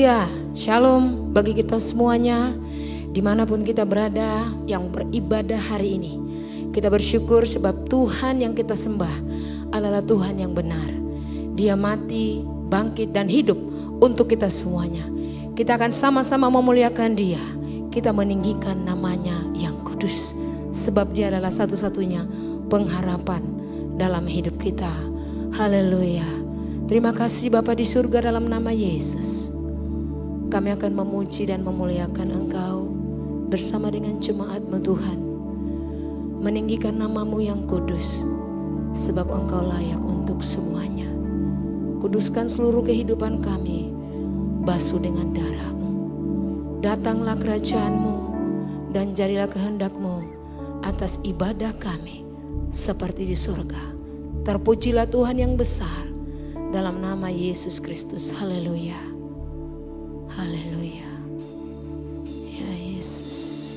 Haleluya. Shalom bagi kita semuanya, dimanapun kita berada yang beribadah hari ini. Kita bersyukur sebab Tuhan yang kita sembah adalah Tuhan yang benar. Dia mati, bangkit dan hidup untuk kita semuanya. Kita akan sama-sama memuliakan Dia. Kita meninggikan namanya yang kudus, sebab Dia adalah satu-satunya pengharapan dalam hidup kita. Haleluya. Terima kasih Bapa di surga, dalam nama Yesus kami akan memuji dan memuliakan Engkau bersama dengan jemaat-Mu Tuhan, meninggikan nama-Mu yang kudus, sebab Engkau layak untuk semuanya. Kuduskan seluruh kehidupan kami, basuh dengan darah-Mu. Datanglah kerajaan-Mu dan jadilah kehendak-Mu atas ibadah kami seperti di surga. Terpujilah Tuhan yang besar, dalam nama Yesus Kristus. Haleluya. Haleluya. Ya Yesus.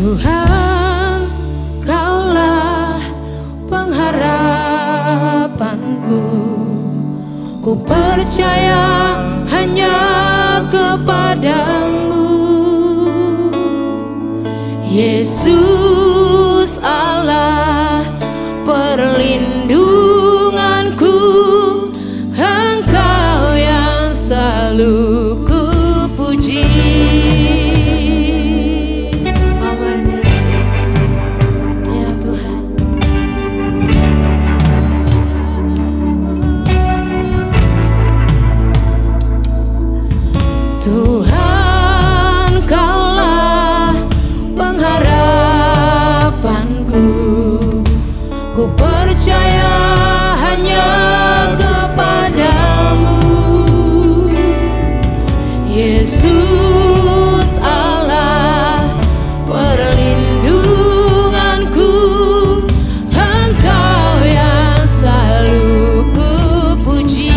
Tuhan, Kaulah pengharapanku. Ku percaya hanya kepadamu, Yesus Allah perlindunganku. Engkau yang selalu ku puji. Tuhan, Kaulah pengharapanku. Ku percaya hanya kepadamu, Yesus Allah perlindunganku. Engkau yang selalu ku puji.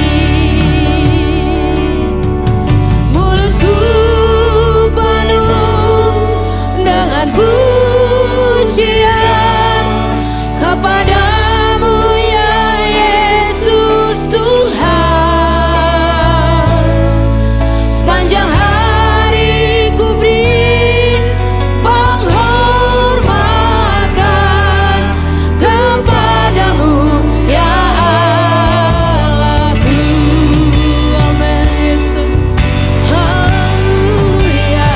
Pujian kepadamu ya Yesus Tuhan. Sepanjang hari ku beri penghormatan kepadamu ya Allahku. Amin Yesus. Haleluya.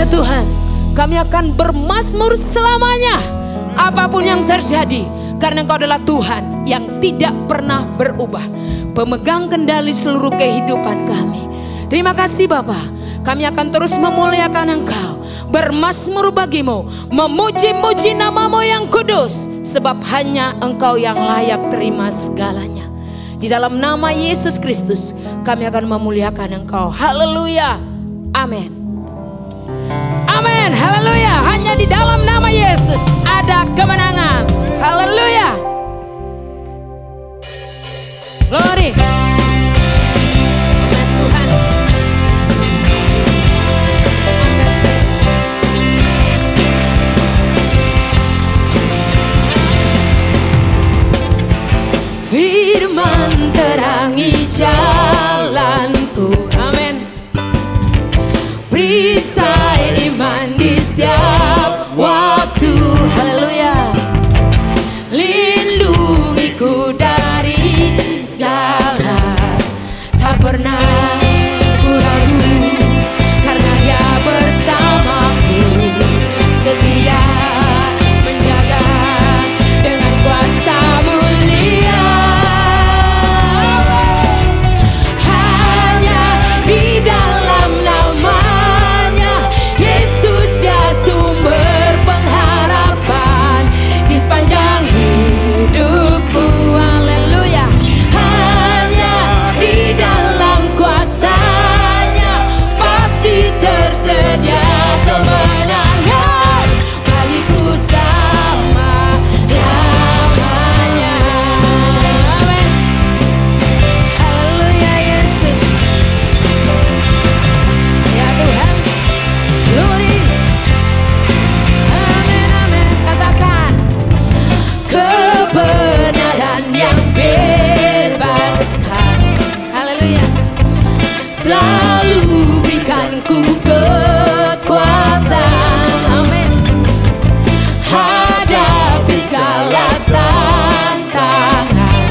Tuhan, kami akan bermazmur selamanya apapun yang terjadi, karena Engkau adalah Tuhan yang tidak pernah berubah, pemegang kendali seluruh kehidupan kami. Terima kasih Bapa, kami akan terus memuliakan Engkau, bermazmur bagimu, memuji-muji namamu yang kudus, sebab hanya Engkau yang layak terima segalanya. Di dalam nama Yesus Kristus kami akan memuliakan Engkau. Haleluya, amin. Amin, haleluya. Hanya di dalam nama Yesus ada kemenangan. Haleluya. Glory. Amin Tuhan. Firman terangi jalanku. Amin. Perisai iman di setiap waktu. Haleluya. Lindungiku dari segala, tak pernah ku ragu, karena Dia bersamaku, setia menjaga dengan kuasa mulia. Hanya di dalam namanya Yesus, Dia sumber pengharapan di sepanjang hidupku. Haleluya. Hanya di dalam kuasa-Nya pasti tersedia kemenangan bagiku selama-lamanya. Amin. Haleluya Yesus. Ya Tuhan, glory. Amin, amin. Katakan, kebenaran yang bebaskan. Haleluya. Selalu berikan ku kekuatan. Amin. Hadapi segala tantangan,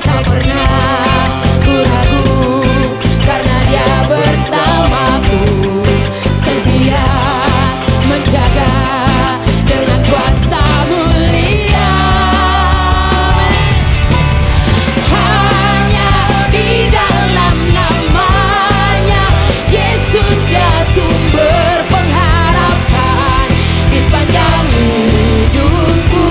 tak pernah ku ragu, karena Dia bersamaku, setia menjaga dengan kuasa mulia. Hanya di dalam namanya Yesus, Dia sumber pengharapan di sepanjang hidupku.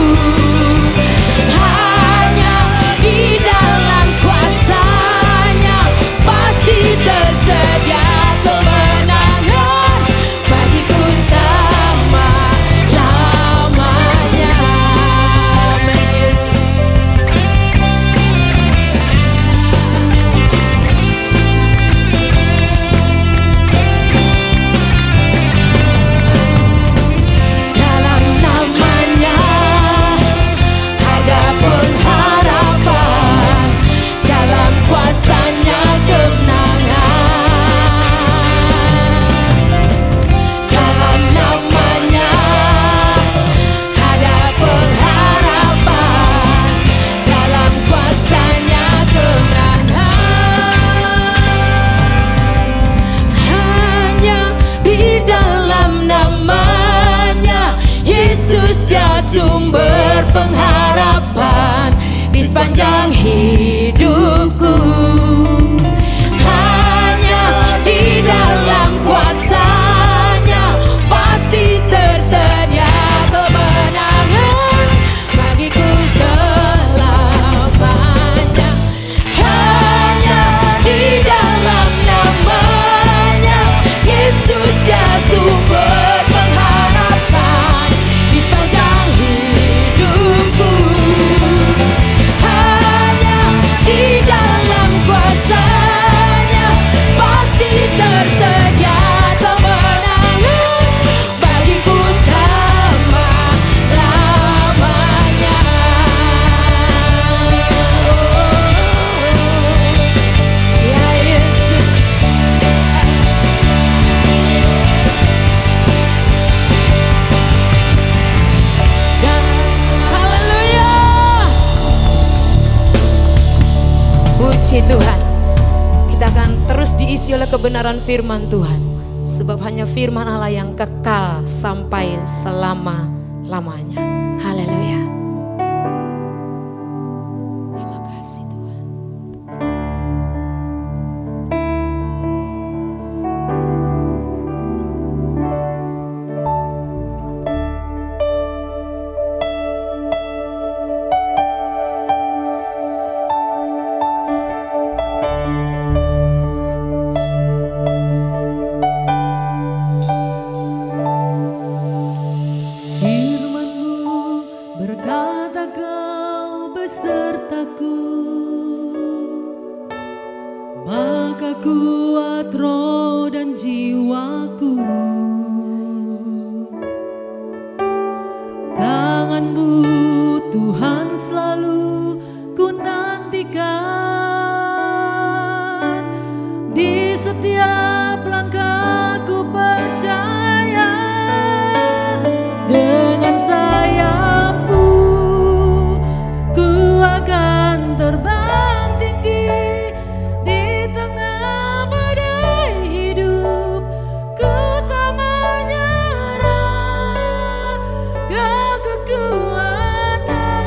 Hanya di dalam kuasa-Nya pasti tersedia kemenangan bagiku selama-lamanya. Amin Yesus. Dalam namanya ada pengharapan, dalam kuasa-Nya kemenangan. Dalam namanya ada pengharapan, dalam kuasa-Nya kemenangan. Hanya di dalam namanya Yesus, Dia sumber pengharapan di sepanjang hidupku. Hanya di dalam kuasa-Nya pasti tersedia kemenangan bagiku selamanya. Hanya di dalam namanya Yesus, Dia sumber pengharapan di sepanjang hidupku. Hanya di dalam kuasa-Nya pasti tersedia kemenangan bagiku selama-lamanya. Ya Yesus. Haleluya. Puji Tuhan. Kita akan terus diisi oleh kebenaran firman Tuhan. Sebab hanya firman Allah yang kekal sampai selama-lamanya. Haleluya. Terima kasih Tuhan. Berkata kau besertaku, maka kuat roh dan jiwaku. Tanganmu Tuhan selalu ku nantikan, di setiap langkahku percaya dengan sayapmu ku akan terbang tinggi di tengah badai hidup. Ku tak menyerah, Kau kekuatan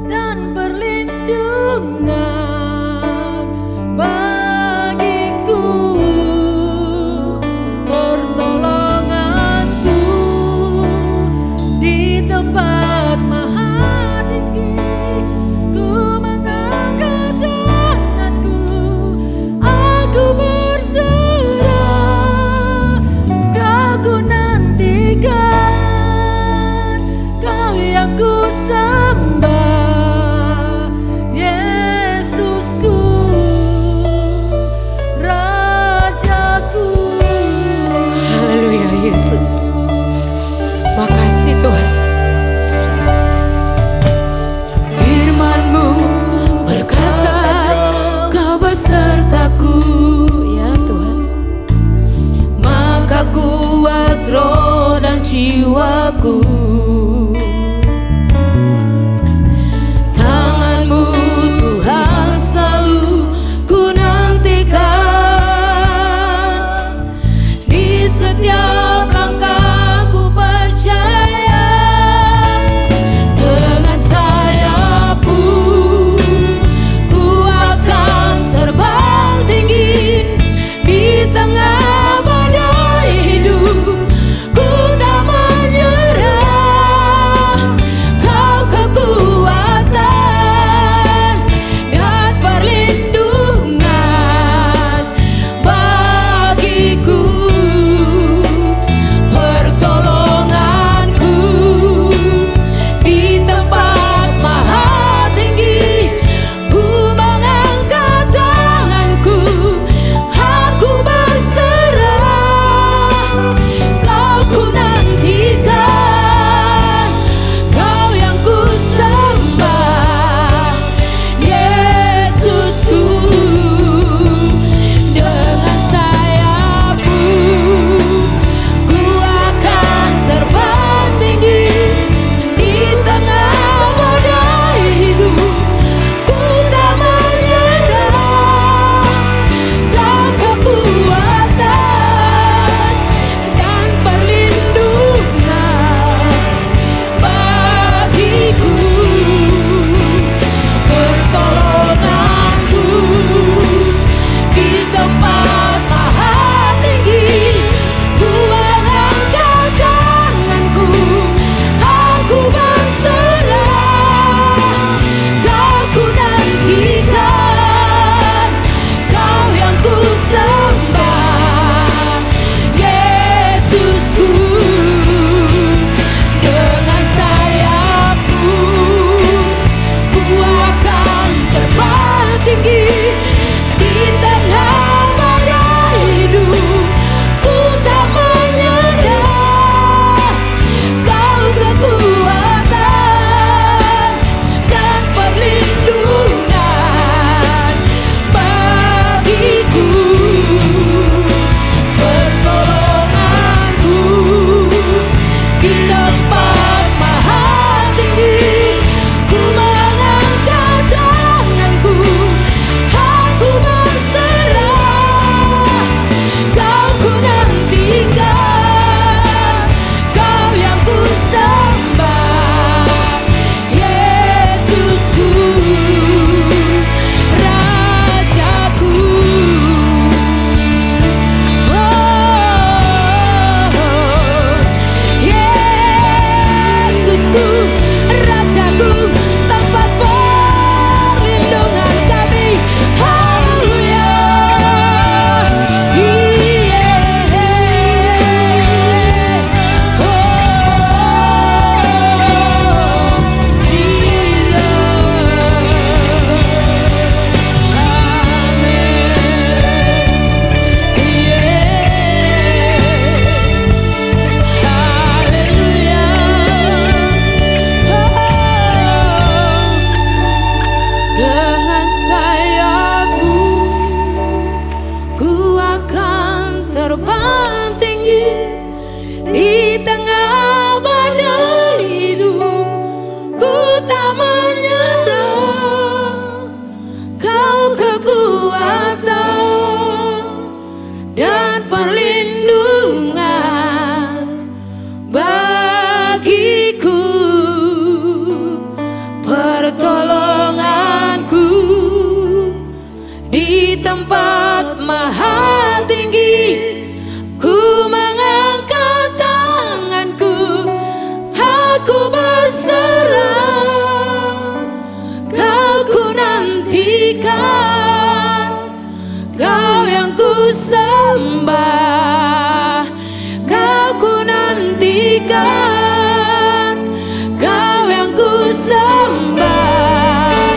dan perlindungan bagiku, pertolonganku di tempat maha tinggi. Ku mengangkat tanganku, aku berserah, Kau ku nantikan, Kau yang ku sembah, Yesusku, Rajaku. Haleluya Yesus. Makasih Tuhan. Firman-Mu berkata Kau besertaku, ya Tuhan. Maka kuat roh dan jiwaku. Tangan-Mu Tuhan selalu ku nantikan, di setiap langkahku percaya dengan sayapmu ku akan terbang tinggi di tengah badai hidup. Ku tak menyerah, terbang tinggi di tengah badai hidup. Ku tak menyerah, Kau kekuatan dan perlindungan bagiku, pertolonganku di tempat maha tinggi. Ku mengangkat tanganku, aku berserah. Kau ku nantikan, Kau yang ku sembah. Kau ku nantikan, Kau yang ku sembah.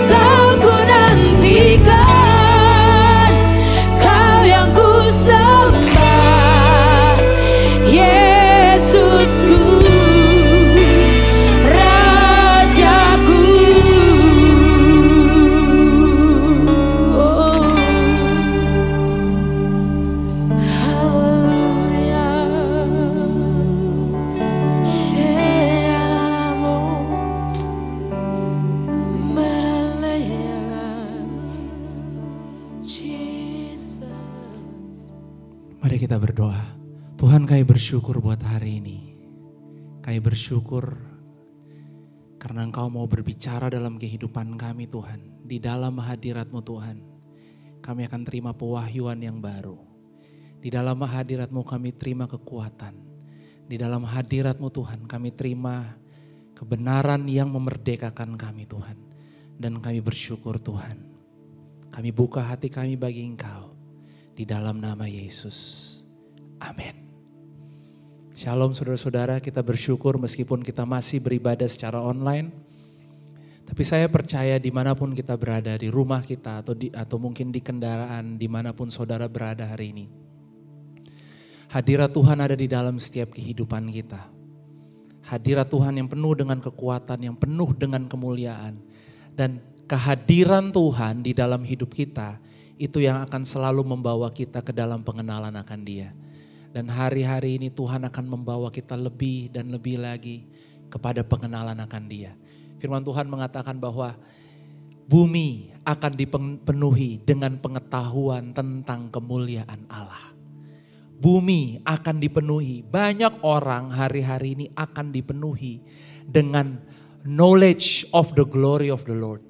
Kau ku nantikan, Kau yang ku sembah. Yesusku, Rajaku. Oh, haleluya. Shealamos, beraleas, Jesus. Mari kita berdoa. Tuhan, kami bersyukur buat hari ini. Kami bersyukur karena Engkau mau berbicara dalam kehidupan kami Tuhan. Di dalam hadirat-Mu Tuhan, kami akan terima pewahyuan yang baru. Di dalam hadirat-Mu kami terima kekuatan. Di dalam hadirat-Mu Tuhan kami terima kebenaran yang memerdekakan kami Tuhan. Dan kami bersyukur Tuhan. Kami buka hati kami bagi Engkau. Di dalam nama Yesus. Amin. Shalom saudara-saudara, kita bersyukur meskipun kita masih beribadah secara online. Tapi saya percaya dimanapun kita berada, di rumah kita atau mungkin di kendaraan, dimanapun saudara berada hari ini. Hadirat Tuhan ada di dalam setiap kehidupan kita. Hadirat Tuhan yang penuh dengan kekuatan, yang penuh dengan kemuliaan. Dan kehadiran Tuhan di dalam hidup kita, itu yang akan selalu membawa kita ke dalam pengenalan akan Dia. Dan hari-hari ini Tuhan akan membawa kita lebih dan lebih lagi kepada pengenalan akan Dia. Firman Tuhan mengatakan bahwa bumi akan dipenuhi dengan pengetahuan tentang kemuliaan Allah. Bumi akan dipenuhi, banyak orang hari-hari ini akan dipenuhi dengan knowledge of the glory of the Lord.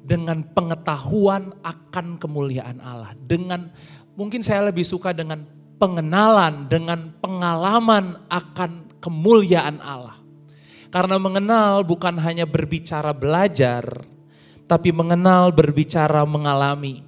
Dengan pengetahuan akan kemuliaan Allah. Dengan, mungkin saya lebih suka dengan pengenalan, dengan pengalaman akan kemuliaan Allah. Karena mengenal bukan hanya berbicara belajar, tapi mengenal berbicara mengalami.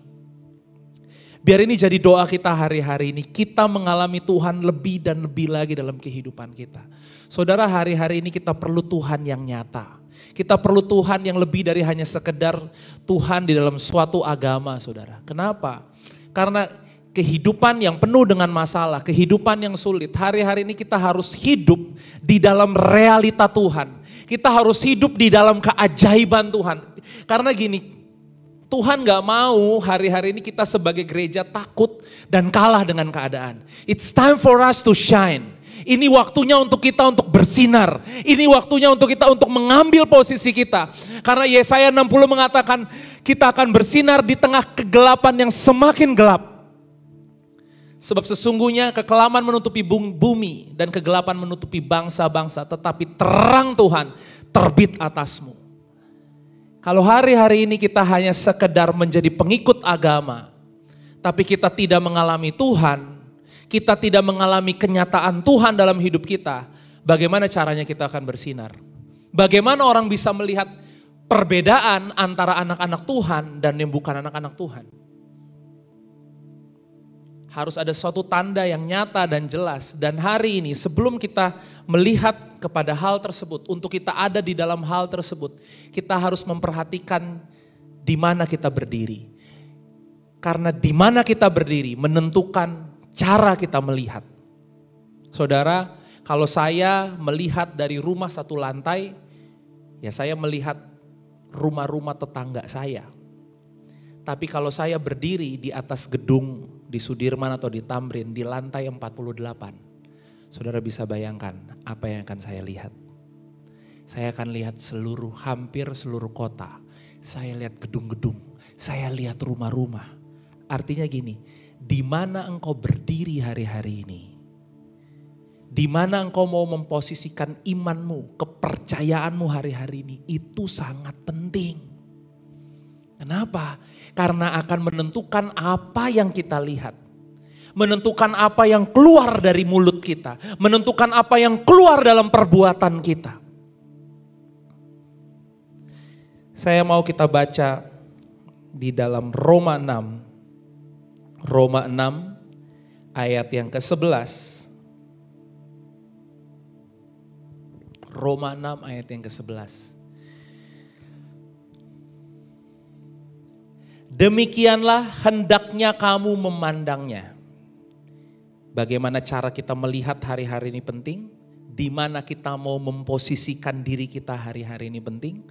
Biar ini jadi doa kita hari-hari ini, kita mengalami Tuhan lebih dan lebih lagi dalam kehidupan kita. Saudara, hari-hari ini kita perlu Tuhan yang nyata. Kita perlu Tuhan yang lebih dari hanya sekedar Tuhan di dalam suatu agama, saudara. Kenapa? Karena kehidupan yang penuh dengan masalah, kehidupan yang sulit. Hari-hari ini kita harus hidup di dalam realita Tuhan. Kita harus hidup di dalam keajaiban Tuhan. Karena gini, Tuhan gak mau hari-hari ini kita sebagai gereja takut dan kalah dengan keadaan. It's time for us to shine. Ini waktunya untuk kita untuk bersinar. Ini waktunya untuk kita untuk mengambil posisi kita. Karena Yesaya 60 mengatakan kita akan bersinar di tengah kegelapan yang semakin gelap. Sebab sesungguhnya kekelaman menutupi bumi dan kegelapan menutupi bangsa-bangsa. Tetapi terang Tuhan terbit atasmu. Kalau hari-hari ini kita hanya sekedar menjadi pengikut agama. Tapi kita tidak mengalami Tuhan. Kita tidak mengalami kenyataan Tuhan dalam hidup kita. Bagaimana caranya kita akan bersinar? Bagaimana orang bisa melihat perbedaan antara anak-anak Tuhan dan yang bukan anak-anak Tuhan? Harus ada suatu tanda yang nyata dan jelas. Dan hari ini sebelum kita melihat kepada hal tersebut, untuk kita ada di dalam hal tersebut, kita harus memperhatikan di mana kita berdiri. Karena di mana kita berdiri menentukan cara kita melihat. Saudara, kalau saya melihat dari rumah satu lantai, ya saya melihat rumah-rumah tetangga saya. Tapi kalau saya berdiri di atas gedung di Sudirman atau di Tamrin di lantai 48. Saudara bisa bayangkan apa yang akan saya lihat. Saya akan lihat hampir seluruh kota. Saya lihat gedung-gedung, saya lihat rumah-rumah. Artinya gini, di mana engkau berdiri hari-hari ini? Di mana engkau mau memposisikan imanmu, kepercayaanmu hari-hari ini, itu sangat penting. Kenapa? Karena akan menentukan apa yang kita lihat. Menentukan apa yang keluar dari mulut kita. Menentukan apa yang keluar dalam perbuatan kita. Saya mau kita baca di dalam Roma 6. Roma 6 ayat yang ke-11. Roma 6 ayat yang ke-11. Demikianlah hendaknya kamu memandangnya. Bagaimana cara kita melihat hari-hari ini penting? Di mana kita mau memposisikan diri kita hari-hari ini penting?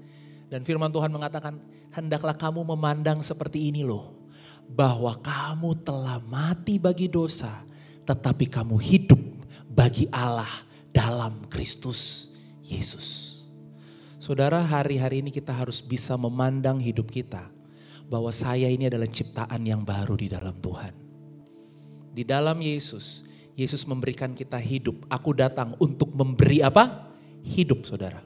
Dan firman Tuhan mengatakan, hendaklah kamu memandang seperti ini loh. Bahwa kamu telah mati bagi dosa, tetapi kamu hidup bagi Allah dalam Kristus Yesus. Saudara, hari-hari ini kita harus bisa memandang hidup kita bahwa saya ini adalah ciptaan yang baru di dalam Tuhan. Di dalam Yesus, Yesus memberikan kita hidup. Aku datang untuk memberi apa? Hidup, saudara.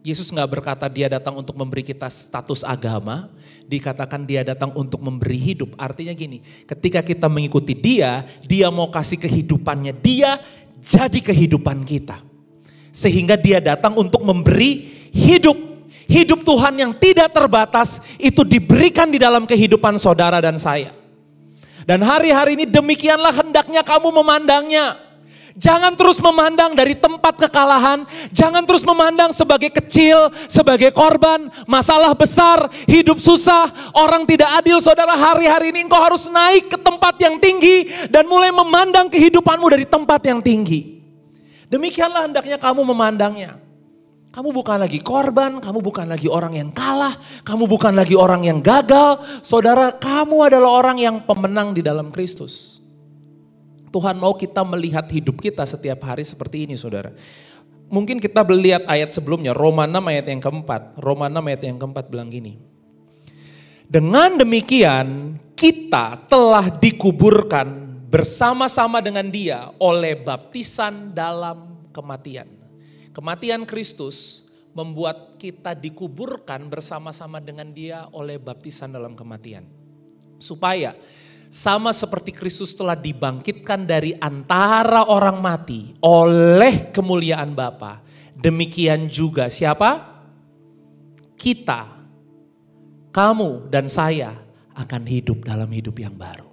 Yesus gak berkata dia datang untuk memberi kita status agama. Dikatakan dia datang untuk memberi hidup. Artinya gini, ketika kita mengikuti dia mau kasih kehidupannya. Dia jadi kehidupan kita. Sehingga dia datang untuk memberi hidup. Hidup Tuhan yang tidak terbatas itu diberikan di dalam kehidupan saudara dan saya. Dan hari-hari ini demikianlah hendaknya kamu memandangnya. Jangan terus memandang dari tempat kekalahan. Jangan terus memandang sebagai kecil, sebagai korban, masalah besar, hidup susah, orang tidak adil. Saudara, hari-hari ini engkau harus naik ke tempat yang tinggi dan mulai memandang kehidupanmu dari tempat yang tinggi. Demikianlah hendaknya kamu memandangnya. Kamu bukan lagi korban, kamu bukan lagi orang yang kalah, kamu bukan lagi orang yang gagal. Saudara, kamu adalah orang yang pemenang di dalam Kristus. Tuhan mau kita melihat hidup kita setiap hari seperti ini, saudara. Mungkin kita melihat ayat sebelumnya, Roma 6 ayat yang keempat. Roma 6 ayat yang keempat bilang gini. Dengan demikian kita telah dikuburkan bersama-sama dengan dia oleh baptisan dalam kematian. Kematian Kristus membuat kita dikuburkan bersama-sama dengan dia oleh baptisan dalam kematian. Supaya sama seperti Kristus telah dibangkitkan dari antara orang mati oleh kemuliaan Bapa. Demikian juga siapa? Kita, kamu dan saya akan hidup dalam hidup yang baru.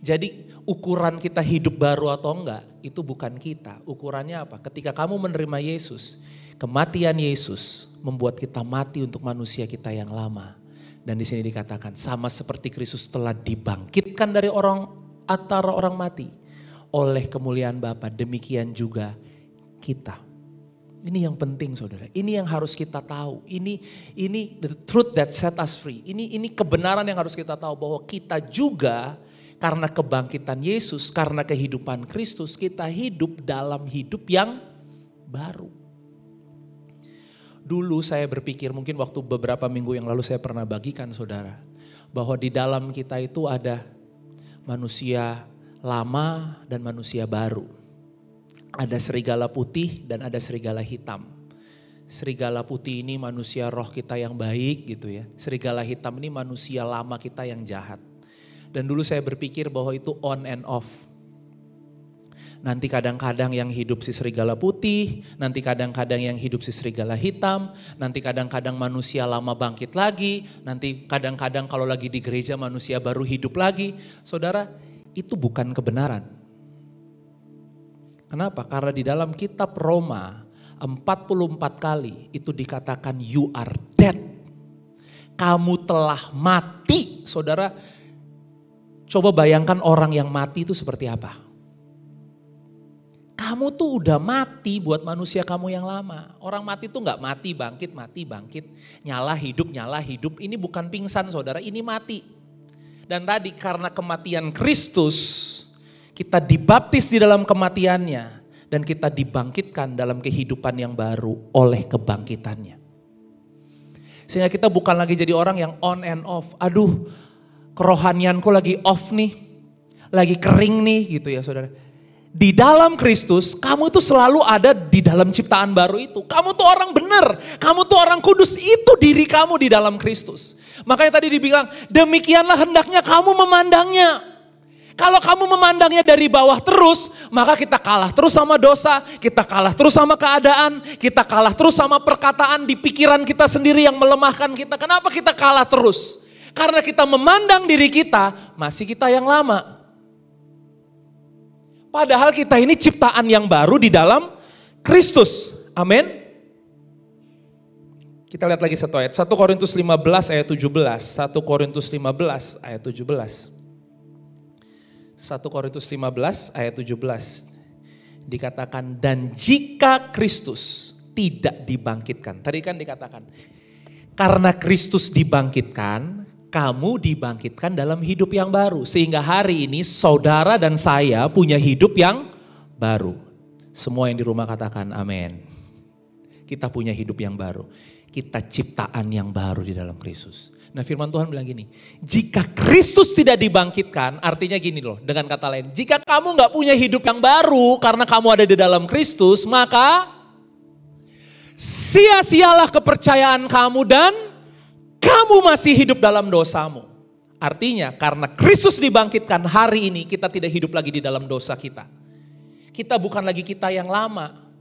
Jadi ukuran kita hidup baru atau enggak itu bukan kita. Ukurannya apa? Ketika kamu menerima Yesus, kematian Yesus membuat kita mati untuk manusia kita yang lama. Dan di sini dikatakan sama seperti Kristus telah dibangkitkan dari antara orang mati oleh kemuliaan Bapa, demikian juga kita. Ini yang penting, saudara. Ini yang harus kita tahu. Ini the truth that set us free. Ini kebenaran yang harus kita tahu bahwa kita juga karena kebangkitan Yesus, karena kehidupan Kristus, kita hidup dalam hidup yang baru. Dulu saya berpikir, mungkin waktu beberapa minggu yang lalu saya pernah bagikan saudara, bahwa di dalam kita itu ada manusia lama dan manusia baru. Ada serigala putih dan ada serigala hitam. Serigala putih ini manusia roh kita yang baik gitu ya. Serigala hitam ini manusia lama kita yang jahat. Dan dulu saya berpikir bahwa itu on and off. Nanti kadang-kadang yang hidup si serigala putih, nanti kadang-kadang yang hidup si serigala hitam, nanti kadang-kadang manusia lama bangkit lagi, nanti kadang-kadang kalau lagi di gereja manusia baru hidup lagi. Saudara, itu bukan kebenaran. Kenapa? Karena di dalam kitab Roma 44 kali itu dikatakan you are dead. Kamu telah mati. Saudara, coba bayangkan orang yang mati itu seperti apa. Kamu tuh udah mati buat manusia kamu yang lama. Orang mati tuh gak mati bangkit. Nyala hidup. Ini bukan pingsan saudara, ini mati. Dan tadi karena kematian Kristus, kita dibaptis di dalam kematiannya. Dan kita dibangkitkan dalam kehidupan yang baru oleh kebangkitannya. Sehingga kita bukan lagi jadi orang yang on and off. Aduh, kerohanianku lagi off nih. Lagi kering nih gitu ya saudara. Di dalam Kristus, kamu tuh selalu ada di dalam ciptaan baru itu. Kamu tuh orang benar, kamu tuh orang kudus, itu diri kamu di dalam Kristus. Makanya tadi dibilang, demikianlah hendaknya kamu memandangnya. Kalau kamu memandangnya dari bawah terus, maka kita kalah terus sama dosa, kita kalah terus sama keadaan, kita kalah terus sama perkataan di pikiran kita sendiri yang melemahkan kita. Kenapa kita kalah terus? Karena kita memandang diri kita, masih kita yang lama. Padahal kita ini ciptaan yang baru di dalam Kristus. Amin. Kita lihat lagi satu ayat. 1 Korintus 15 ayat 17. 1 Korintus 15 ayat 17. 1 Korintus 15 ayat 17. Dikatakan, dan jika Kristus tidak dibangkitkan. Tadi kan dikatakan, karena Kristus dibangkitkan, kamu dibangkitkan dalam hidup yang baru. Sehingga hari ini saudara dan saya punya hidup yang baru. Semua yang di rumah katakan amin. Kita punya hidup yang baru. Kita ciptaan yang baru di dalam Kristus. Nah firman Tuhan bilang gini, jika Kristus tidak dibangkitkan, artinya gini loh dengan kata lain. Jika kamu gak punya hidup yang baru karena kamu ada di dalam Kristus, maka sia-sialah kepercayaan kamu dan kamu masih hidup dalam dosamu. Artinya karena Kristus dibangkitkan hari ini kita tidak hidup lagi di dalam dosa kita. Kita bukan lagi kita yang lama.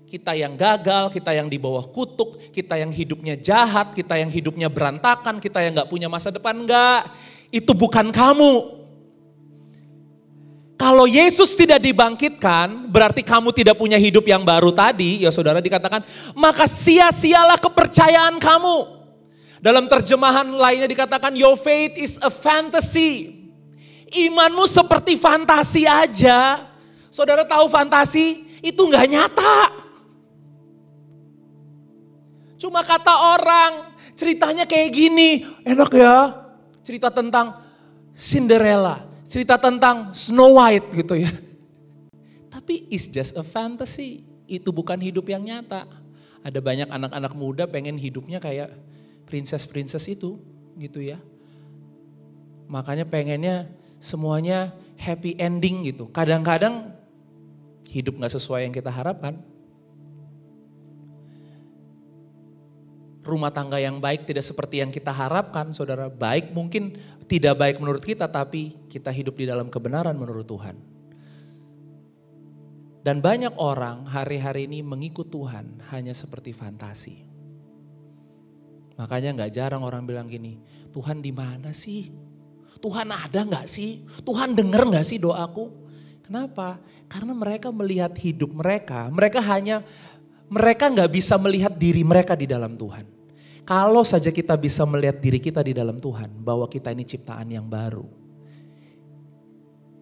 Kita yang gagal, kita yang di bawah kutuk, kita yang hidupnya jahat, kita yang hidupnya berantakan, kita yang gak punya masa depan. Enggak, itu bukan kamu. Kalau Yesus tidak dibangkitkan, berarti kamu tidak punya hidup yang baru tadi. Ya saudara dikatakan, maka sia-sialah kepercayaan kamu. Dalam terjemahan lainnya dikatakan your faith is a fantasy. Imanmu seperti fantasi aja. Saudara tahu fantasi itu gak nyata. Cuma kata orang, ceritanya kayak gini. Enak ya, cerita tentang Cinderella, cerita tentang Snow White gitu ya. Tapi it's just a fantasy. Itu bukan hidup yang nyata. Ada banyak anak-anak muda pengen hidupnya kayak princess-princess itu gitu ya. Makanya pengennya semuanya happy ending gitu. Kadang-kadang hidup gak sesuai yang kita harapkan. Rumah tangga yang baik tidak seperti yang kita harapkan, saudara. Baik mungkin tidak baik menurut kita, tapi kita hidup di dalam kebenaran menurut Tuhan. Dan banyak orang hari-hari ini mengikut Tuhan hanya seperti fantasi. Makanya gak jarang orang bilang gini, Tuhan di mana sih? Tuhan ada gak sih? Tuhan denger gak sih doaku? Kenapa? Karena mereka melihat hidup mereka gak bisa melihat diri mereka di dalam Tuhan. Kalau saja kita bisa melihat diri kita di dalam Tuhan, bahwa kita ini ciptaan yang baru.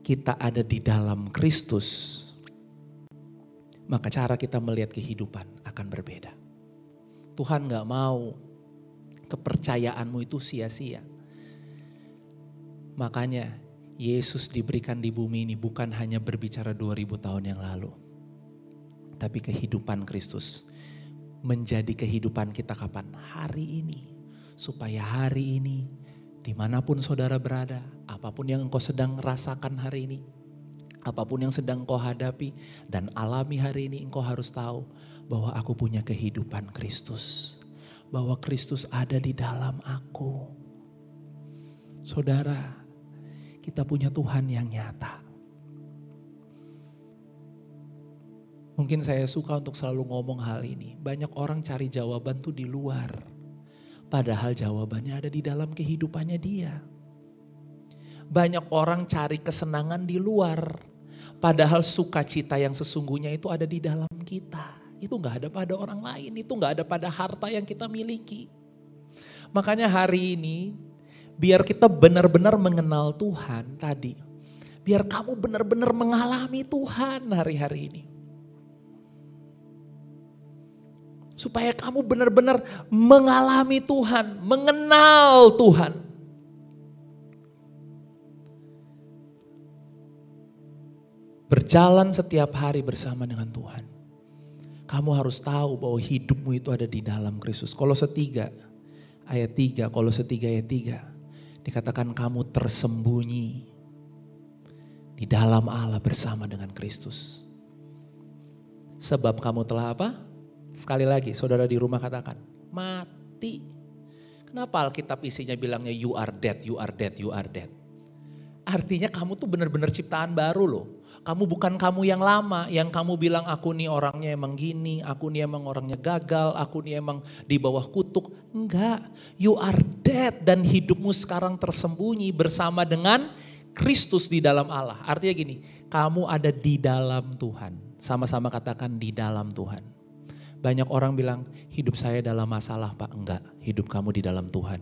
Kita ada di dalam Kristus. Maka cara kita melihat kehidupan akan berbeda. Tuhan gak mau kepercayaanmu itu sia-sia. Makanya Yesus diberikan di bumi ini bukan hanya berbicara 2000 tahun yang lalu. Tapi kehidupan Kristus menjadi kehidupan kita kapan? Hari ini. Supaya hari ini dimanapun saudara berada, apapun yang engkau sedang rasakan hari ini, apapun yang sedang engkau hadapi dan alami hari ini, engkau harus tahu bahwa aku punya kehidupan Kristus. Bahwa Kristus ada di dalam aku. Saudara, kita punya Tuhan yang nyata. Mungkin saya suka untuk selalu ngomong hal ini. Banyak orang cari jawaban tuh di luar. Padahal jawabannya ada di dalam kehidupannya dia. Banyak orang cari kesenangan di luar. Padahal sukacita yang sesungguhnya itu ada di dalam kita. Itu gak ada pada orang lain. Itu gak ada pada harta yang kita miliki. Makanya hari ini biar kita benar-benar mengenal Tuhan tadi. Biar kamu benar-benar mengalami Tuhan hari-hari ini. Supaya kamu benar-benar mengalami Tuhan, mengenal Tuhan. berjalan setiap hari bersama dengan Tuhan, kamu harus tahu bahwa hidupmu itu ada di dalam Kristus. Kolose 3 ayat 3, Kolose 3 ayat 3 dikatakan kamu tersembunyi di dalam Allah bersama dengan Kristus. Sebab kamu telah apa? Sekali lagi saudara di rumah katakan, mati. Kenapa Alkitab isinya bilangnya you are dead, you are dead, you are dead? Artinya kamu tuh benar-benar ciptaan baru loh. Kamu bukan kamu yang lama, yang kamu bilang aku nih orangnya emang gini, aku nih emang orangnya gagal, aku nih emang di bawah kutuk. Enggak, you are dead dan hidupmu sekarang tersembunyi bersama dengan Kristus di dalam Allah. Artinya gini, kamu ada di dalam Tuhan. Sama-sama katakan di dalam Tuhan. Banyak orang bilang hidup saya dalam masalah Pak. Enggak, hidup kamu di dalam Tuhan.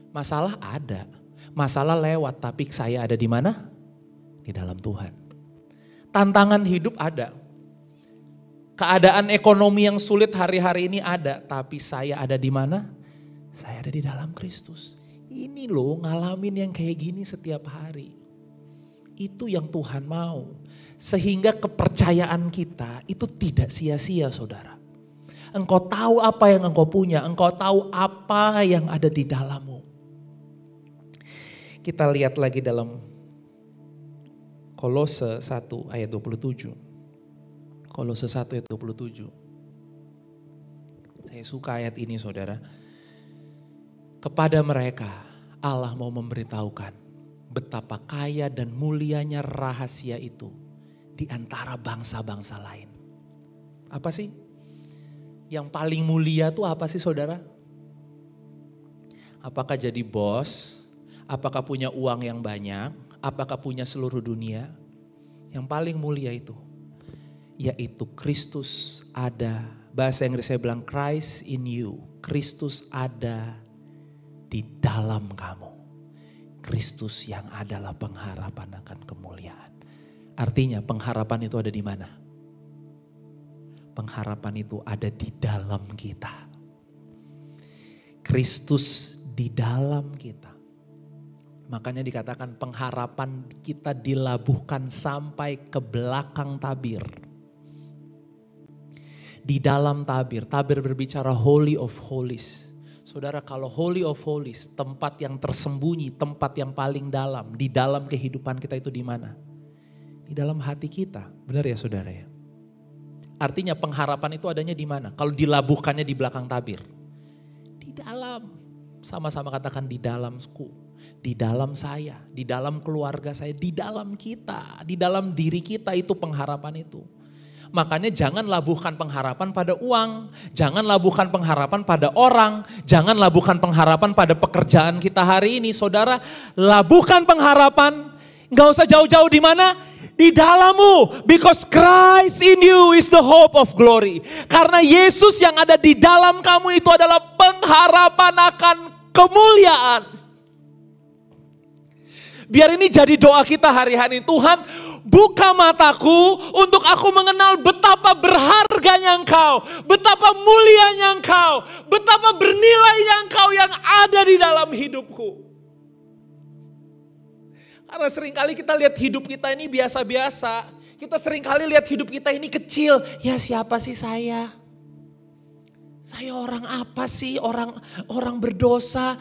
Masalah ada, masalah lewat tapi saya ada di mana? Di dalam Tuhan. Tantangan hidup ada. Keadaan ekonomi yang sulit hari-hari ini ada, tapi saya ada di mana? Saya ada di dalam Kristus. Ini loh ngalamin yang kayak gini setiap hari. Itu yang Tuhan mau. Sehingga kepercayaan kita itu tidak sia-sia saudara. Engkau tahu apa yang engkau punya, engkau tahu apa yang ada di dalammu. Kita lihat lagi dalam Kolose 1 ayat 27. Kolose 1 ayat 27. Saya suka ayat ini saudara. Kepada mereka Allah mau memberitahukan betapa kaya dan mulianya rahasia itu di antara bangsa-bangsa lain. Apa sih? Yang paling mulia tuh apa sih saudara? Apakah jadi bos? Apakah punya uang yang banyak? Apakah punya seluruh dunia? Yang paling mulia itu, yaitu Kristus ada. Bahasa Inggris saya bilang Christ in you. Kristus ada di dalam kamu. Kristus yang adalah pengharapan akan kemuliaan. Artinya pengharapan itu ada di mana? Pengharapan itu ada di dalam kita. Kristus di dalam kita. Makanya dikatakan pengharapan kita dilabuhkan sampai ke belakang tabir. Di dalam tabir, tabir berbicara Holy of Holies. Saudara kalau Holy of Holies, tempat yang tersembunyi, tempat yang paling dalam, di dalam kehidupan kita itu di mana? Di dalam hati kita, benar ya saudara ya? Artinya pengharapan itu adanya di mana? Kalau dilabuhkannya di belakang tabir. Di dalam, sama-sama katakan di dalamku. Di dalam saya, di dalam keluarga saya, di dalam kita, di dalam diri kita itu pengharapan itu. Makanya jangan labuhkan pengharapan pada uang, jangan labuhkan pengharapan pada orang, jangan labuhkan pengharapan pada pekerjaan kita hari ini. Saudara, labuhkan pengharapan, gak usah jauh-jauh di mana? Di dalammu, because Christ in you is the hope of glory. Karena Yesus yang ada di dalam kamu itu adalah pengharapan akan kemuliaan. Biar ini jadi doa kita hari-hari. Tuhan, buka mataku untuk aku mengenal betapa berharganya Engkau, betapa mulianya Engkau, betapa bernilainya Engkau yang ada di dalam hidupku. Karena seringkali kita lihat hidup kita ini biasa-biasa. Kita seringkali lihat hidup kita ini kecil. Ya siapa sih saya? Saya orang apa sih? Orang berdosa.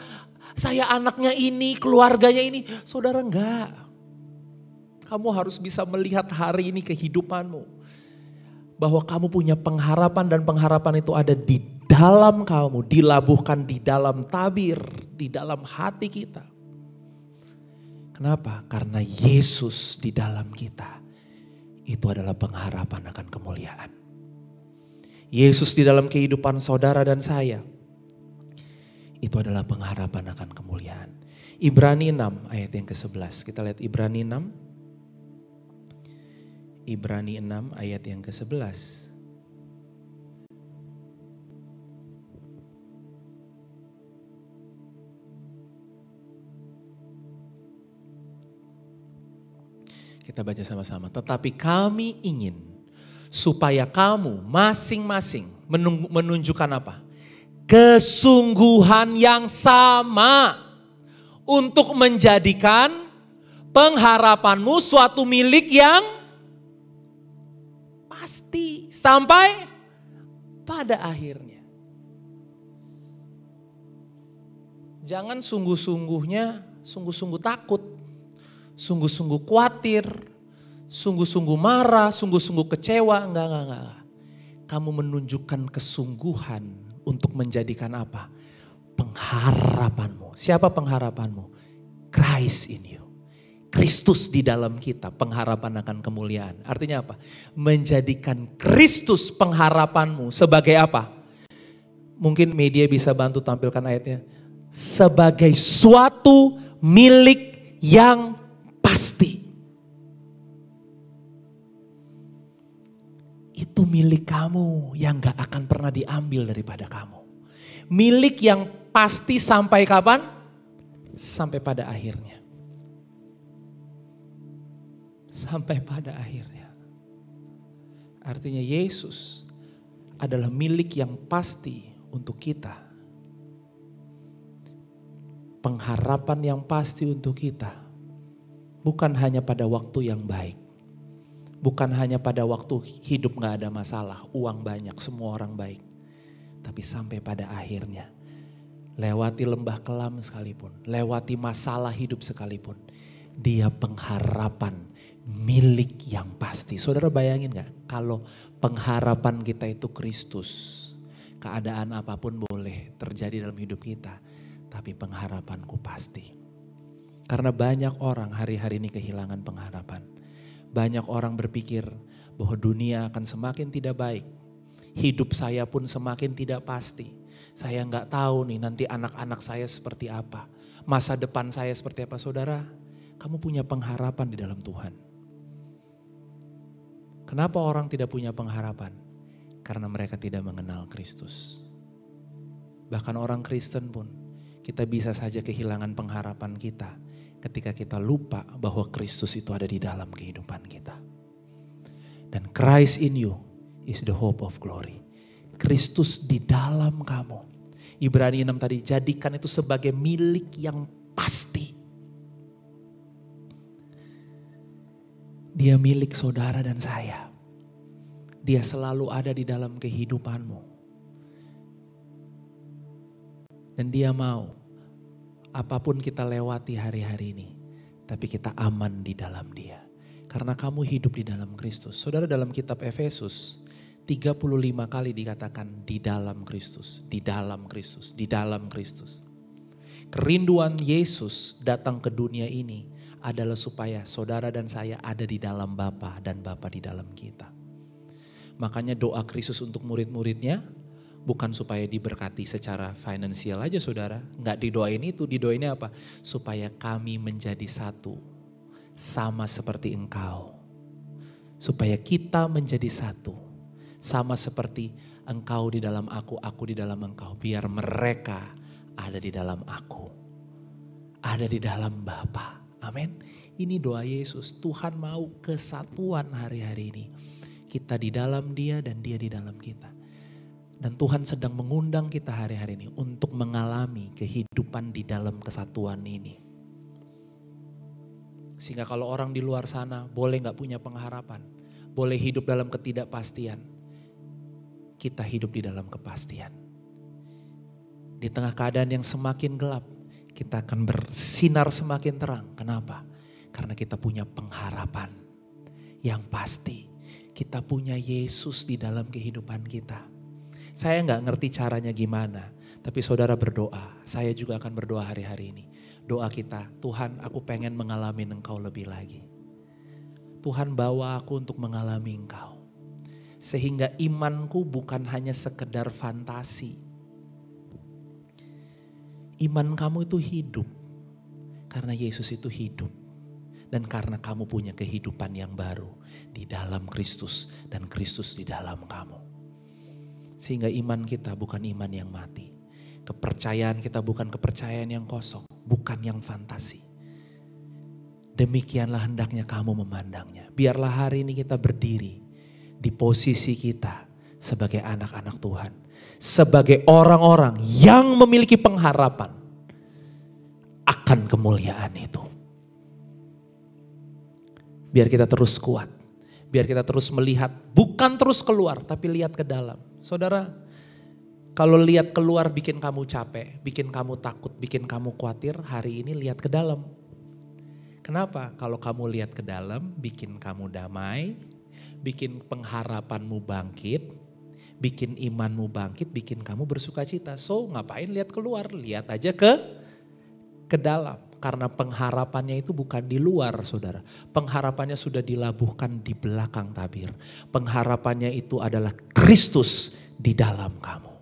Saya anaknya ini, keluarganya ini. Saudara enggak. Kamu harus bisa melihat hari ini kehidupanmu. Bahwa kamu punya pengharapan dan pengharapan itu ada di dalam kamu. Dilabuhkan di dalam tabir, di dalam hati kita. Kenapa? Karena Yesus di dalam kita. Itu adalah pengharapan akan kemuliaan. Yesus di dalam kehidupan saudara dan saya. Itu adalah pengharapan akan kemuliaan. Ibrani 6 ayat yang ke-11. Kita lihat Ibrani 6. Ibrani 6 ayat yang ke-11. Kita baca sama-sama. Tetapi kami ingin supaya kamu masing-masing menunjukkan apa? Kesungguhan yang sama untuk menjadikan Pengharapanmu suatu milik yang pasti sampai pada akhirnya. Jangan sungguh-sungguh takut, sungguh-sungguh khawatir, sungguh-sungguh marah, sungguh-sungguh kecewa. Enggak. Kamu menunjukkan kesungguhan untuk menjadikan apa? Pengharapanmu. Siapa pengharapanmu? Christ in you. Kristus di dalam kita, pengharapan akan kemuliaan. Artinya apa? Menjadikan Kristus pengharapanmu sebagai apa? Mungkin media bisa bantu tampilkan ayatnya. Sebagai suatu milik yang pasti. Itu milik kamu yang gak akan pernah diambil daripada kamu. Milik yang pasti sampai kapan? Sampai pada akhirnya. Sampai pada akhirnya. Artinya Yesus adalah milik yang pasti untuk kita. Pengharapan yang pasti untuk kita. Bukan hanya pada waktu yang baik. Bukan hanya pada waktu hidup gak ada masalah, uang banyak, semua orang baik. Tapi sampai pada akhirnya. Lewati lembah kelam sekalipun, lewati masalah hidup sekalipun. Dia pengharapan milik yang pasti. Saudara bayangin gak kalau pengharapan kita itu Kristus. Keadaan apapun boleh terjadi dalam hidup kita. Tapi pengharapanku pasti. Karena banyak orang hari-hari ini kehilangan pengharapan. Banyak orang berpikir bahwa dunia akan semakin tidak baik. Hidup saya pun semakin tidak pasti. Saya gak tahu nih nanti anak-anak saya seperti apa. Masa depan saya seperti apa. Saudara, kamu punya pengharapan di dalam Tuhan. Kenapa orang tidak punya pengharapan? Karena mereka tidak mengenal Kristus. Bahkan orang Kristen pun, kita bisa saja kehilangan pengharapan kita ketika kita lupa bahwa Kristus itu ada di dalam kehidupan kita. Dan Christ in you is the hope of glory. Kristus di dalam kamu. Ibrani 6 tadi, jadikan itu sebagai milik yang pasti. Dia milik saudara dan saya. Dia selalu ada di dalam kehidupanmu. Dan dia mau apapun kita lewati hari-hari ini, tapi kita aman di dalam dia. Karena kamu hidup di dalam Kristus. Saudara, dalam kitab Efesus 35 kali dikatakan di dalam Kristus, di dalam Kristus, di dalam Kristus. Kerinduan Yesus datang ke dunia ini adalah supaya saudara dan saya ada di dalam Bapa dan Bapa di dalam kita. Makanya doa Kristus untuk murid-muridnya bukan supaya diberkati secara finansial aja saudara. Enggak didoain itu, didoainnya apa? Supaya kami menjadi satu sama seperti engkau. Supaya kita menjadi satu sama seperti engkau di dalam aku di dalam engkau. Biar mereka ada di dalam aku, ada di dalam Bapa. Amin. Ini doa Yesus. Tuhan mau kesatuan hari-hari ini. Kita di dalam dia dan dia di dalam kita. Dan Tuhan sedang mengundang kita hari-hari ini untuk mengalami kehidupan di dalam kesatuan ini. Sehingga kalau orang di luar sana boleh gak punya pengharapan. Boleh hidup dalam ketidakpastian. Kita hidup di dalam kepastian. Di tengah keadaan yang semakin gelap, kita akan bersinar semakin terang. Kenapa? Karena kita punya pengharapan yang pasti. Kita punya Yesus di dalam kehidupan kita. Saya gak ngerti caranya gimana. Tapi saudara berdoa. Saya juga akan berdoa hari-hari ini. Doa kita, Tuhan aku pengen mengalami Engkau lebih lagi. Tuhan bawa aku untuk mengalami Engkau. Sehingga imanku bukan hanya sekedar fantasi. Iman kamu itu hidup. Karena Yesus itu hidup. Dan karena kamu punya kehidupan yang baru di dalam Kristus dan Kristus di dalam kamu. Sehingga iman kita bukan iman yang mati. Kepercayaan kita bukan kepercayaan yang kosong, bukan yang fantasi. Demikianlah hendaknya kamu memandangnya. Biarlah hari ini kita berdiri di posisi kita sebagai anak-anak Tuhan. Sebagai orang-orang yang memiliki pengharapan akan kemuliaan itu. Biar kita terus kuat. Biar kita terus melihat, bukan terus keluar, tapi lihat ke dalam. Saudara, kalau lihat keluar bikin kamu capek, bikin kamu takut, bikin kamu khawatir, hari ini lihat ke dalam. Kenapa? Kalau kamu lihat ke dalam, bikin kamu damai, bikin pengharapanmu bangkit, bikin imanmu bangkit, bikin kamu bersuka cita. So ngapain lihat keluar, lihat aja ke dalam. Karena pengharapannya itu bukan di luar, saudara. Pengharapannya sudah dilabuhkan di belakang tabir. Pengharapannya itu adalah Kristus di dalam kamu.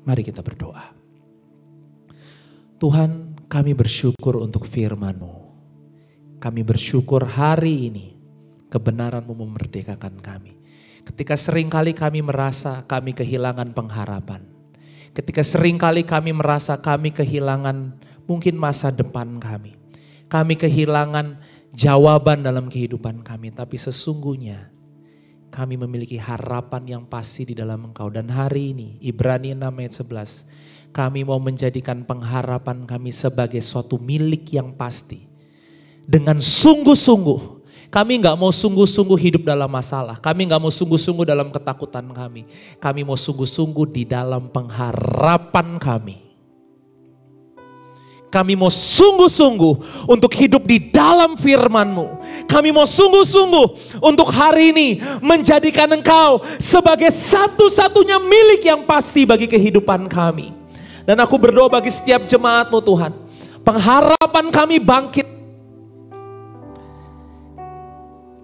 Mari kita berdoa. Tuhan, kami bersyukur untuk firman-Mu. Kami bersyukur hari ini kebenaran-Mu memerdekakan kami. Ketika seringkali kami merasa kami kehilangan pengharapan. Ketika seringkali kami merasa kami kehilangan mungkin masa depan kami. Kami kehilangan jawaban dalam kehidupan kami. Tapi sesungguhnya kami memiliki harapan yang pasti di dalam Engkau. Dan hari ini Ibrani 6 ayat 11. Kami mau menjadikan pengharapan kami sebagai suatu milik yang pasti. Dengan sungguh-sungguh. Kami gak mau sungguh-sungguh hidup dalam masalah. Kami gak mau sungguh-sungguh dalam ketakutan kami. Kami mau sungguh-sungguh di dalam pengharapan kami. Kami mau sungguh-sungguh untuk hidup di dalam firman-Mu. Kami mau sungguh-sungguh untuk hari ini menjadikan Engkau sebagai satu-satunya milik yang pasti bagi kehidupan kami. Dan aku berdoa bagi setiap jemaat-Mu Tuhan. Pengharapan kami bangkit.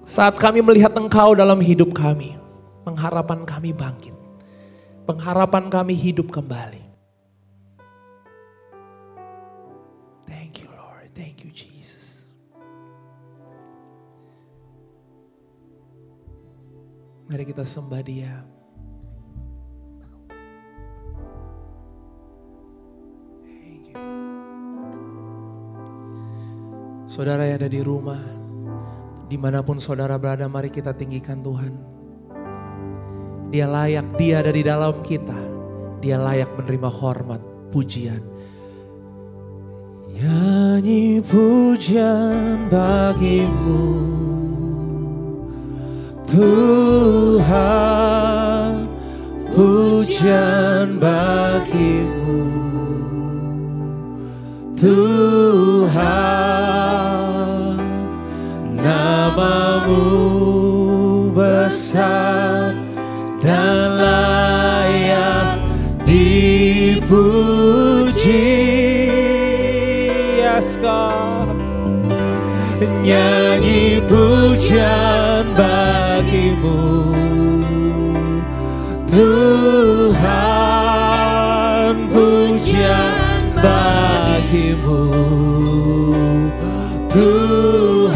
Saat kami melihat Engkau dalam hidup kami. Pengharapan kami bangkit. Pengharapan kami hidup kembali. Thank you Jesus. Mari kita sembah Dia. Thank you. Saudara yang ada di rumah, dimanapun saudara berada, mari kita tinggikan Tuhan. Dia layak, Dia ada di dalam kita. Dia layak menerima hormat, pujian. Nyanyi pujian bagimu Tuhan, pujian bagimu Tuhan, nama-Mu besar dan layak dipuji. Nyanyi pujian bagimu Tuhan, pujian bagimu Tuhan,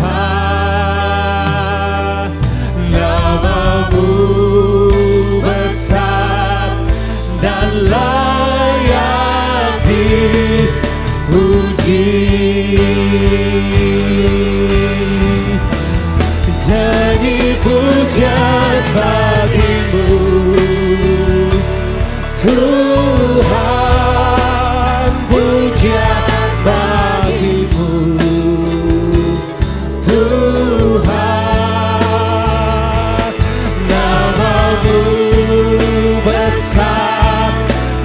nama-Mu besar dan layak dipuji. Nyanyi pujian bagimu Tuhan, pujian bagimu Tuhan, nama-Mu besar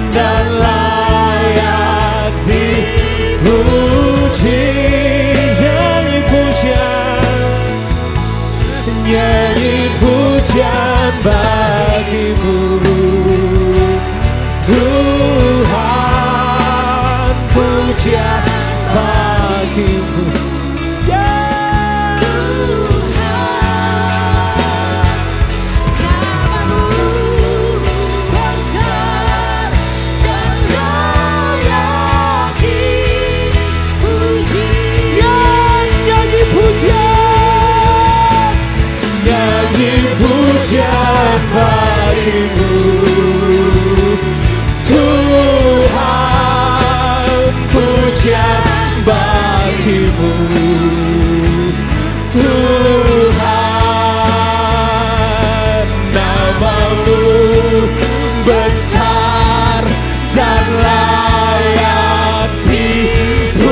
dan layak dipuji. Nyanyi pujian bagimu Tuhan, pujian bagimu pujian bagimu Tuhan, pujian bagimu Tuhan, nama-Mu besar dan layak dipuji.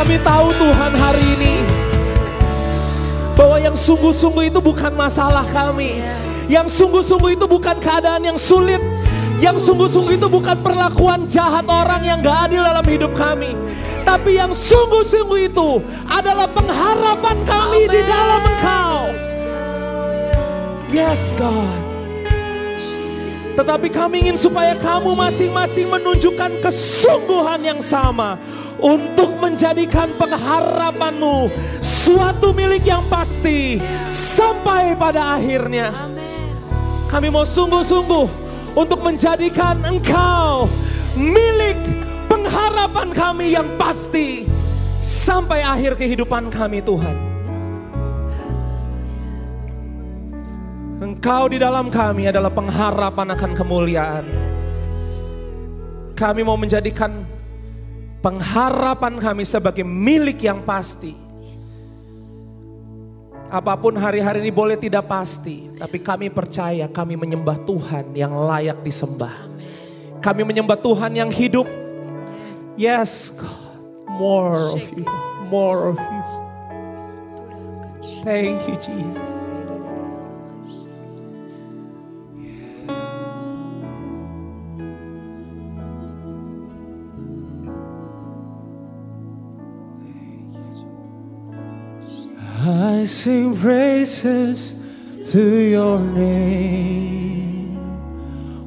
Kami tahu Tuhan hari ini bahwa yang sungguh-sungguh itu bukan masalah kami. Yang sungguh-sungguh itu bukan keadaan yang sulit. Yang sungguh-sungguh itu bukan perlakuan jahat orang yang gak adil dalam hidup kami. Tapi yang sungguh-sungguh itu adalah pengharapan kami di dalam Engkau. Yes God. Tetapi kami ingin supaya kamu masing-masing menunjukkan kesungguhan yang sama untuk menjadikan pengharapanmu suatu milik yang pasti sampai pada akhirnya. Kami mau sungguh-sungguh untuk menjadikan Engkau milik pengharapan kami yang pasti sampai akhir kehidupan kami Tuhan. Engkau di dalam kami adalah pengharapan akan kemuliaan. Kami mau menjadikan pengharapan kami sebagai milik yang pasti. Apapun hari-hari ini boleh tidak pasti, tapi kami percaya kami menyembah Tuhan yang layak disembah. Kami menyembah Tuhan yang hidup. Yes God, more of you, more of you. Thank you Jesus. I sing praises to your name,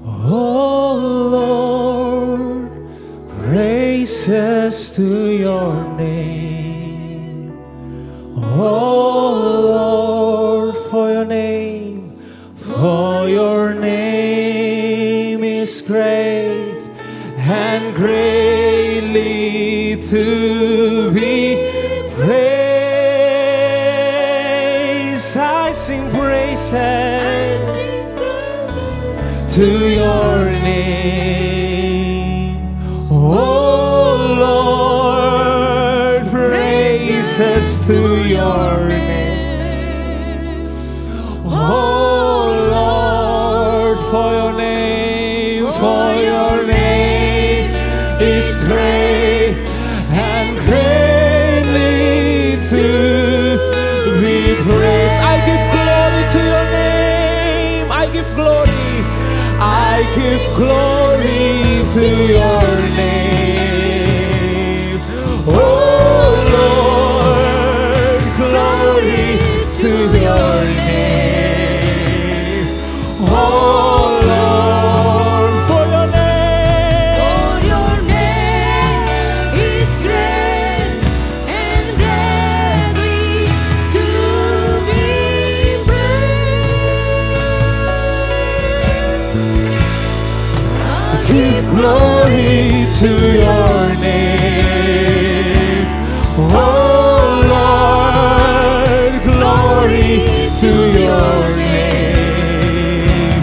oh Lord, praises to your name, oh Lord, for your name is great and greatly to be praised. I sing praises to your name, oh Lord, praises to your name, oh Lord, for your name is great and greatly to be praised. I give glory to your name. I give glory. I give glory to your name. Oh Lord, glory to your name. Oh Lord, for your name is great and greatly to be praised. Give glory to your name. Oh Lord, glory to your name.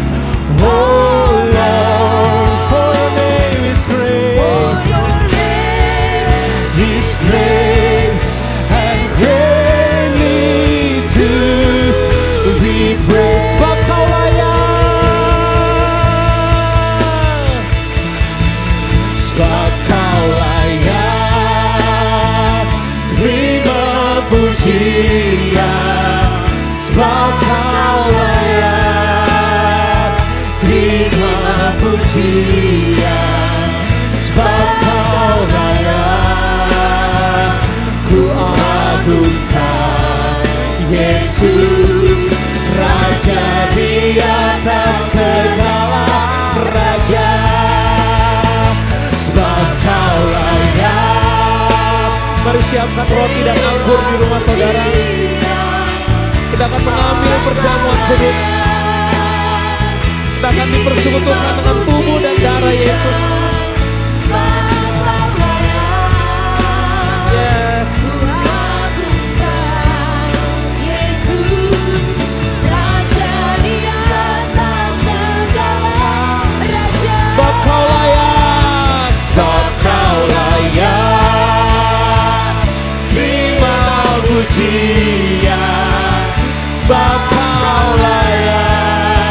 Oh Lord, for your name is great. Is great and greatly to be praised. Sebab Kau layak, sebab Kau layak terima pujian. Sebab Kau layak terima pujian. Sebab Kau layak ku agungkan. Yesus Raja di atas segala raja. Sebab Kau layak. Mari siapkan roti dan anggur di rumah saudara. Kita akan mengambil perjamuan kudus. Kita akan dipersekutukan dengan tubuh dan darah Yesus. Yes. Sebab Kau layak, sebab Kau layak terima pujian. Sebab Kau layak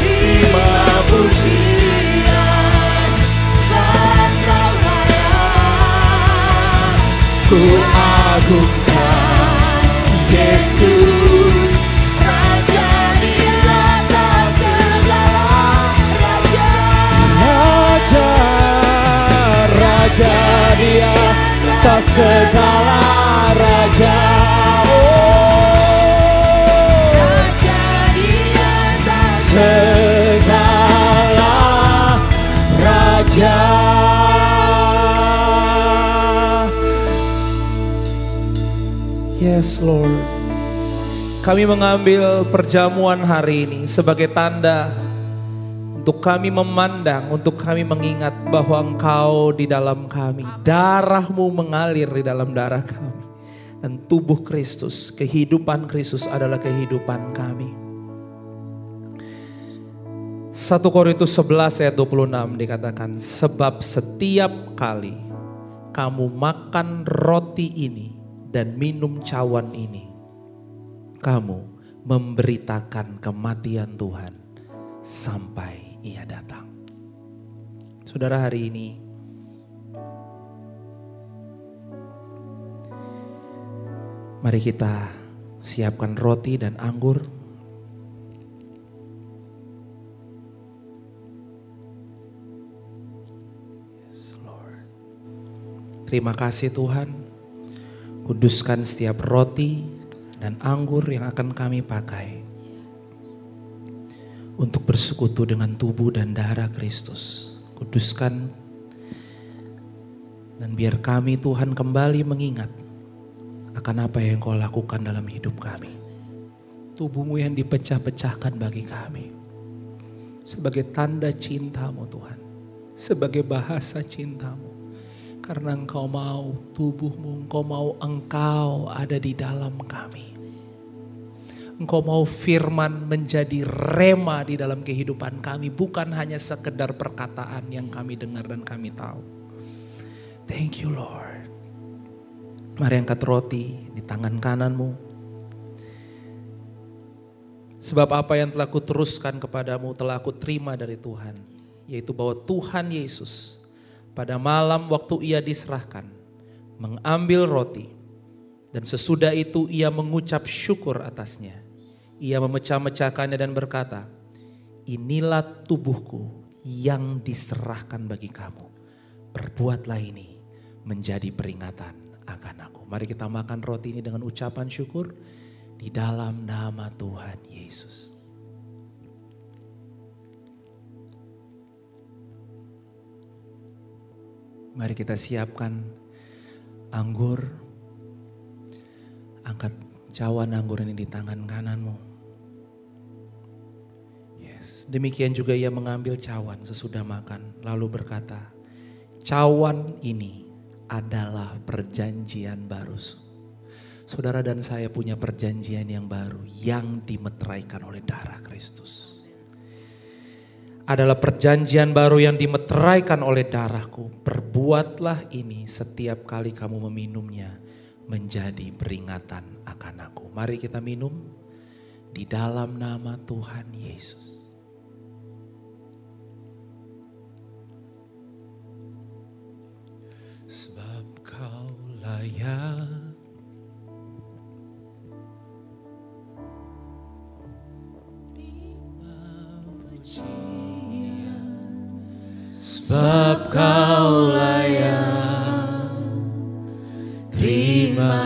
terima pujian. agungkan Yesus, Raja di atas segala raja. Raja, Raja di atas segala raja. Raja di atas segala raja. Yes Lord, kami mengambil perjamuan hari ini sebagai tanda untuk kami memandang, untuk kami mengingat bahwa Engkau di dalam kami, darah-Mu mengalir di dalam darah kami, dan tubuh Kristus, kehidupan Kristus adalah kehidupan kami. 1 Korintus 11 ayat 26 dikatakan, sebab setiap kali kamu makan roti ini dan minum cawan ini, kamu memberitakan kematian Tuhan sampai Ia datang. Saudara, hari ini mari kita siapkan roti dan anggur. Yes, Lord. Terima kasih Tuhan. Kuduskan setiap roti dan anggur yang akan kami pakai untuk bersekutu dengan tubuh dan darah Kristus. Kuduskan dan biar kami Tuhan kembali mengingat akan apa yang Kau lakukan dalam hidup kami. Tubuh-Mu yang dipecah-pecahkan bagi kami sebagai tanda cinta-Mu Tuhan, sebagai bahasa cinta-Mu. Karena Engkau mau tubuh-Mu, Engkau mau Engkau ada di dalam kami. Engkau mau firman menjadi rema di dalam kehidupan kami. Bukan hanya sekedar perkataan yang kami dengar dan kami tahu. Thank you Lord. Mari angkat roti di tangan kananmu. Sebab apa yang telah kuteruskan kepadamu telah aku terima dari Tuhan. Yaitu bahwa Tuhan Yesus pada malam waktu Ia diserahkan, mengambil roti, dan sesudah itu Ia mengucap syukur atasnya. Ia memecah-mecahkannya dan berkata, inilah tubuhku yang diserahkan bagi kamu. Perbuatlah ini menjadi peringatan akan aku. Mari kita makan roti ini dengan ucapan syukur di dalam nama Tuhan Yesus. Mari kita siapkan anggur. Angkat cawan anggur ini di tangan kananmu. Yes. Demikian juga Ia mengambil cawan sesudah makan. Lalu berkata, cawan ini adalah perjanjian baru. Saudara dan saya punya perjanjian yang baru yang dimeteraikan oleh darah Kristus. Adalah perjanjian baru yang dimeteraikan oleh darahku. Perbuatlah ini setiap kali kamu meminumnya menjadi peringatan akan aku. Mari kita minum di dalam nama Tuhan Yesus. Sebab Kau layak sebab Kau layak terima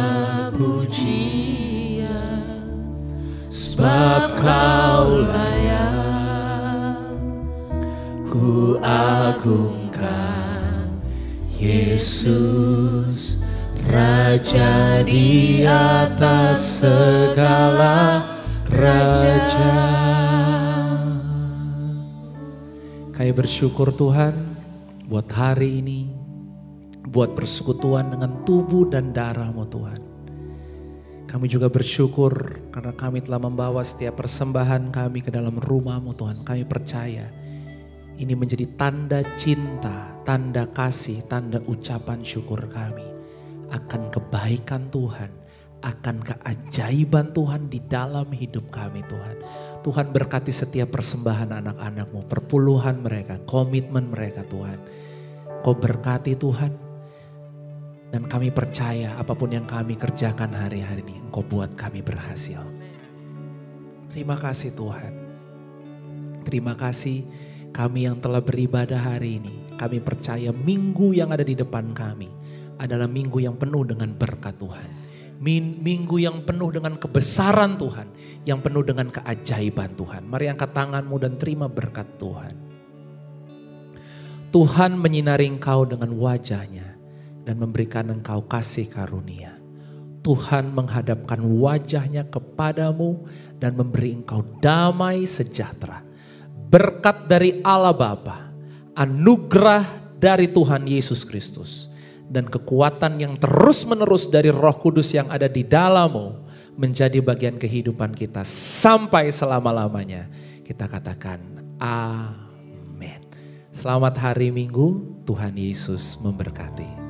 pujian, sebab Kau layak ku agungkan Yesus, Raja di atas segala raja. Kami bersyukur Tuhan buat hari ini, buat persekutuan dengan tubuh dan darah-Mu Tuhan. Kami juga bersyukur karena kami telah membawa setiap persembahan kami ke dalam rumah-Mu Tuhan. Kami percaya ini menjadi tanda cinta, tanda kasih, tanda ucapan syukur kami akan kebaikan Tuhan, akan keajaiban Tuhan di dalam hidup kami Tuhan. Tuhan berkati setiap persembahan anak-anak-Mu, perpuluhan mereka, komitmen mereka Tuhan. Kau berkati Tuhan. Dan kami percaya apapun yang kami kerjakan hari-hari ini, Engkau buat kami berhasil. Terima kasih Tuhan. Terima kasih kami yang telah beribadah hari ini. Kami percaya minggu yang ada di depan kami adalah minggu yang penuh dengan berkat Tuhan. Minggu yang penuh dengan kebesaran Tuhan. Yang penuh dengan keajaiban Tuhan. Mari angkat tanganmu dan terima berkat Tuhan. Tuhan menyinari engkau dengan wajahnya dan memberikan engkau kasih karunia. Tuhan menghadapkan wajahnya kepadamu dan memberi engkau damai sejahtera. Berkat dari Allah Bapa, anugerah dari Tuhan Yesus Kristus, dan kekuatan yang terus-menerus dari Roh Kudus yang ada di dalammu menjadi bagian kehidupan kita sampai selama-lamanya. Kita katakan amin. Selamat hari Minggu, Tuhan Yesus memberkati.